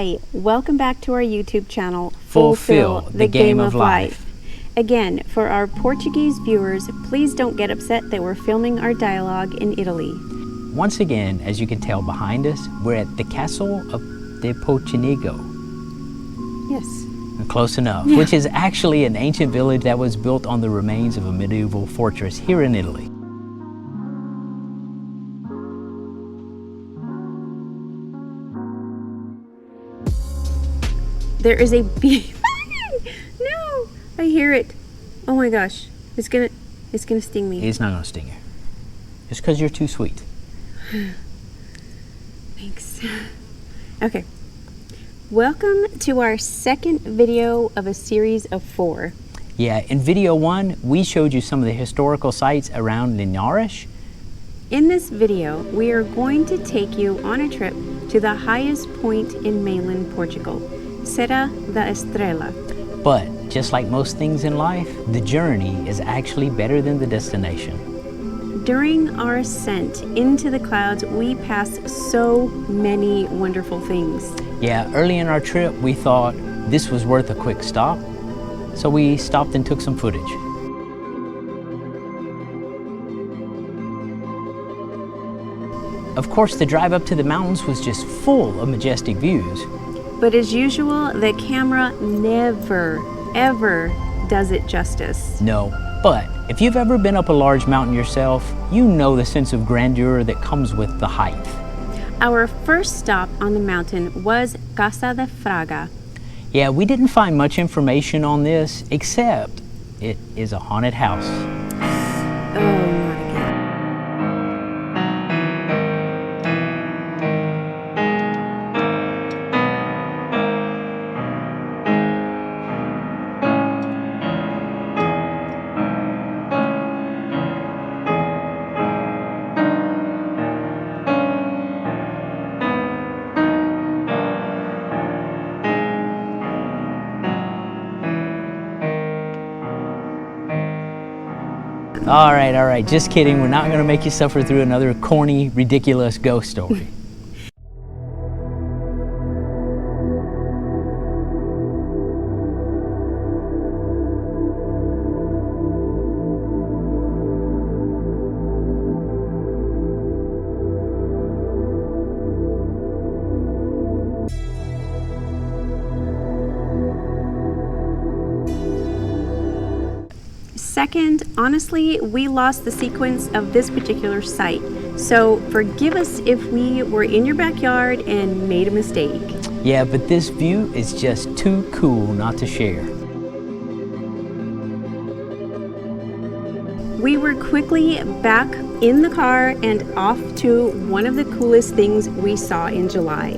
Hi, welcome back to our YouTube channel, Fulfill the Game of Life. Again, for our Portuguese viewers, please don't get upset that we're filming our dialogue in Italy. Once again, as you can tell behind us, we're at the castle of de Portugal. Yes. Close enough, which is actually an ancient village that was built on the remains of a medieval fortress here in Italy. There is a bee. No, I hear it. Oh my gosh, it's gonna sting me. It's not gonna sting you. Just because you're too sweet. Thanks. Okay. Welcome to our second video of a series of 4. Yeah, in video 1, we showed you some of the historical sites around Linares. In this video, we are going to take you on a trip to the highest point in mainland Portugal, Serra da Estrela. But just like most things in life, the journey is actually better than the destination. During our ascent into the clouds, we passed so many wonderful things. Yeah, early in our trip, we thought this was worth a quick stop, so we stopped and took some footage. Of course, the drive up to the mountains was just full of majestic views. But as usual, the camera never, ever does it justice. No, but if you've ever been up a large mountain yourself, you know the sense of grandeur that comes with the height. Our first stop on the mountain was Casa de Fraga. Yeah, we didn't find much information on this, except it is a haunted house. Oh, not again. All right, just kidding. We're not gonna make you suffer through another corny, ridiculous ghost story. Second, honestly, we lost the sequence of this particular site. So forgive us if we were in your backyard and made a mistake. Yeah, but this view is just too cool not to share. We were quickly back in the car and off to one of the coolest things we saw in July.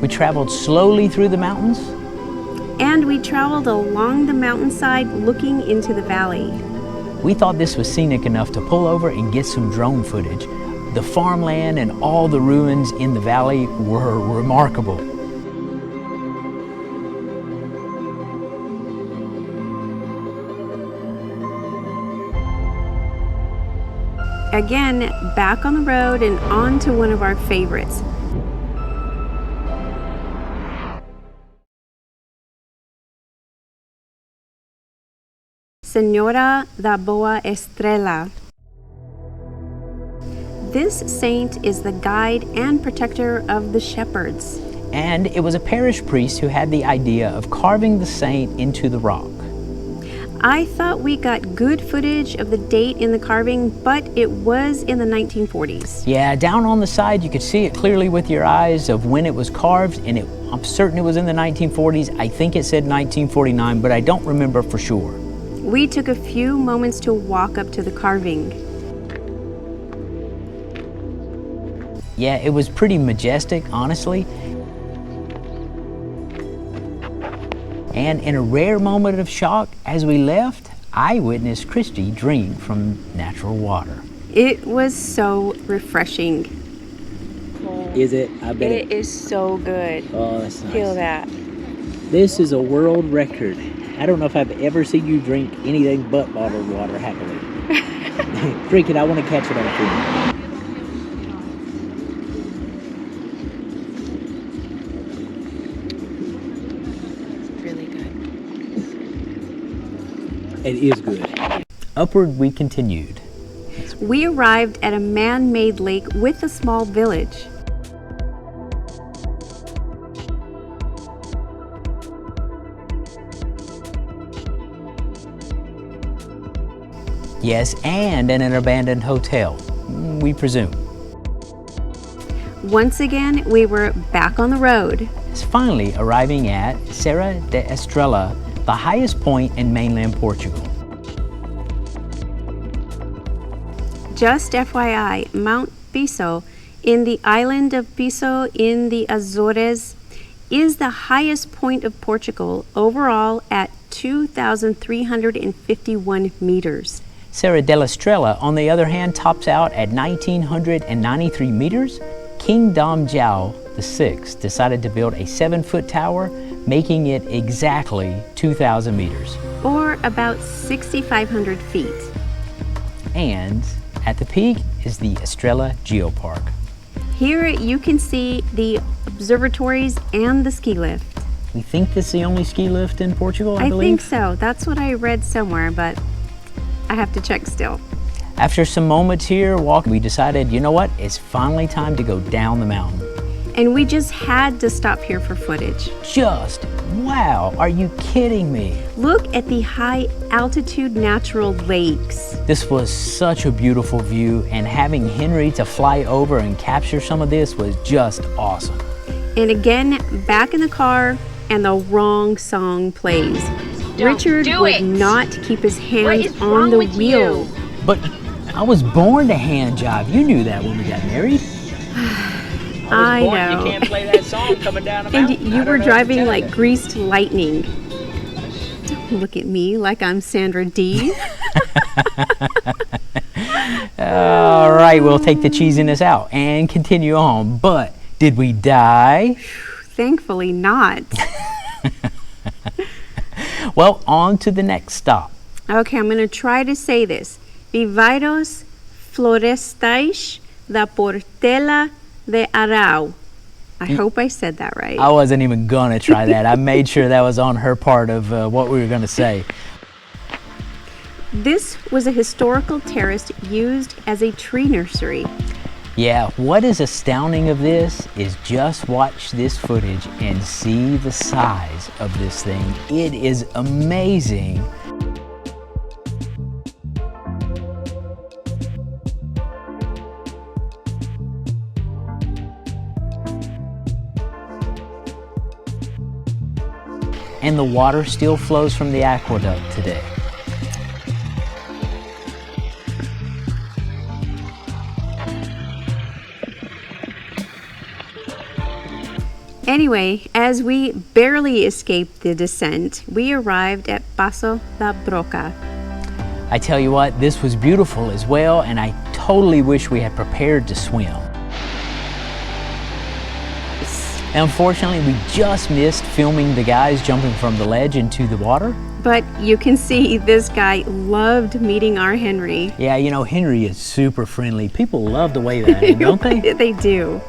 We traveled slowly through the mountains. And we traveled along the mountainside looking into the valley. We thought this was scenic enough to pull over and get some drone footage. The farmland and all the ruins in the valley were remarkable. Again, back on the road and on to one of our favorites. Serra da Estrela. This saint is the guide and protector of the shepherds. And it was a parish priest who had the idea of carving the saint into the rock. I thought we got good footage of the date in the carving, but it was in the 1940s. Yeah, down on the side you could see it clearly with your eyes of when it was carved, and I'm certain it was in the 1940s. I think it said 1949, but I don't remember for sure. We took a few moments to walk up to the carving. Yeah, it was pretty majestic, honestly. And in a rare moment of shock, as we left, I witnessed Christy drink from natural water. It was so refreshing. Is it? I bet it is so good. Oh, that's nice. Feel that. This is a world record. I don't know if I've ever seen you drink anything but bottled water happily. Drink it, I want to catch it on film. It is good. Upward we continued. We arrived at a man-made lake with a small village. Yes, and in an abandoned hotel, we presume. Once again, we were back on the road. It's finally arriving at Serra da Estrela, the highest point in mainland Portugal. Just FYI, Mount Piso in the island of Piso in the Azores is the highest point of Portugal overall at 2,351 meters. Serra da Estrela, on the other hand, tops out at 1,993 meters. King Dom João VI decided to build a 7-foot tower, making it exactly 2,000 meters. Or about 6,500 feet. And at the peak is the Estrela Geopark. Here you can see the observatories and the ski lift. We think this is the only ski lift in Portugal, I believe? I think so. That's what I read somewhere, but I have to check still. After some moments here walking, we decided, you know what? It's finally time to go down the mountain. And we just had to stop here for footage. Wow, are you kidding me? Look at the high altitude natural lakes. This was such a beautiful view, and having Henry to fly over and capture some of this was just awesome. And again, back in the car, and the wrong song plays. Richard would not keep his hands on the wheel. But I was born to hand jive. You knew that when we got married. I know. You can't play that song coming down the mountain. And you were driving like greased lightning. Don't look at me like I'm Sandra Dee. All right, we'll take the cheesiness out and continue on. But did we die? Thankfully not. Well, on to the next stop. Okay, I'm going to try to say this. Viveiros florestais da Portela de Arau. I hope I said that right. I wasn't even going to try that. I made sure that was on her part of what we were going to say. This was a historical terrace used as a tree nursery. Yeah, what is astounding of this is just watch this footage and see the size of this thing. It is amazing. And the water still flows from the aqueduct today. Anyway, as we barely escaped the descent, we arrived at Passo da Broca. I tell you what, this was beautiful as well, and I totally wish we had prepared to swim. Unfortunately, we just missed filming the guys jumping from the ledge into the water. But you can see this guy loved meeting our Henry. Yeah, you know, Henry is super friendly. People love to wave at him, don't they? They do.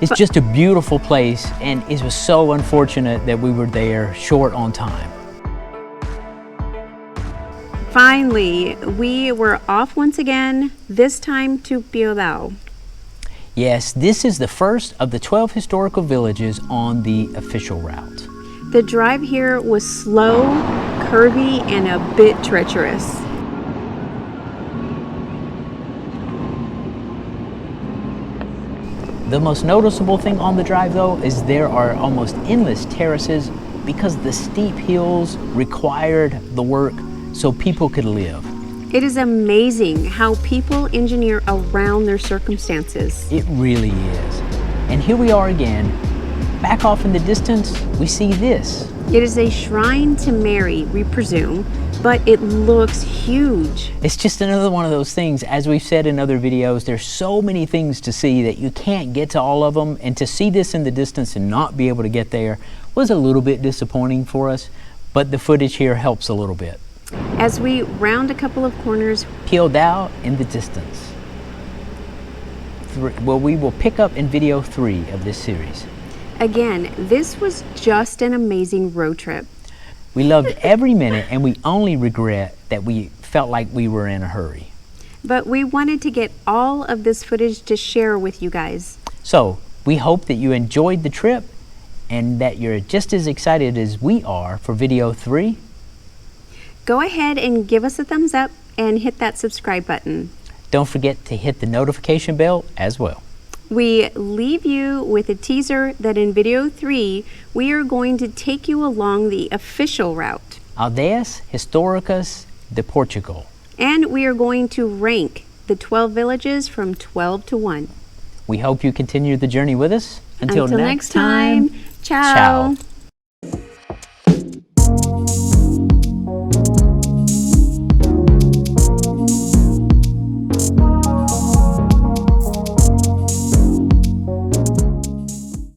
It's just a beautiful place, and it was so unfortunate that we were there short on time. Finally, we were off once again, this time to Piodao. Yes, this is the first of the 12 historical villages on the official route. The drive here was slow, curvy, and a bit treacherous. The most noticeable thing on the drive, though, is there are almost endless terraces because the steep hills required the work so people could live. It is amazing how people engineer around their circumstances. It really is. And here we are again. Back off in the distance, we see this. It is a shrine to Mary, we presume, but it looks huge. It's just another one of those things. As we've said in other videos, there's so many things to see that you can't get to all of them, and to see this in the distance and not be able to get there was a little bit disappointing for us, but the footage here helps a little bit. as we round a couple of corners. Peeled out in the distance. Well, we will pick up in video 3 of this series. Again, this was just an amazing road trip. We loved every minute, and we only regret that we felt like we were in a hurry. But we wanted to get all of this footage to share with you guys. So, we hope that you enjoyed the trip and that you're just as excited as we are for video 3. Go ahead and give us a thumbs up and hit that subscribe button. Don't forget to hit the notification bell as well. We leave you with a teaser that in video 3, we are going to take you along the official route. Aldeias Históricas de Portugal. And we are going to rank the 12 villages from 12 to 1. We hope you continue the journey with us. Until next time, ciao. Ciao.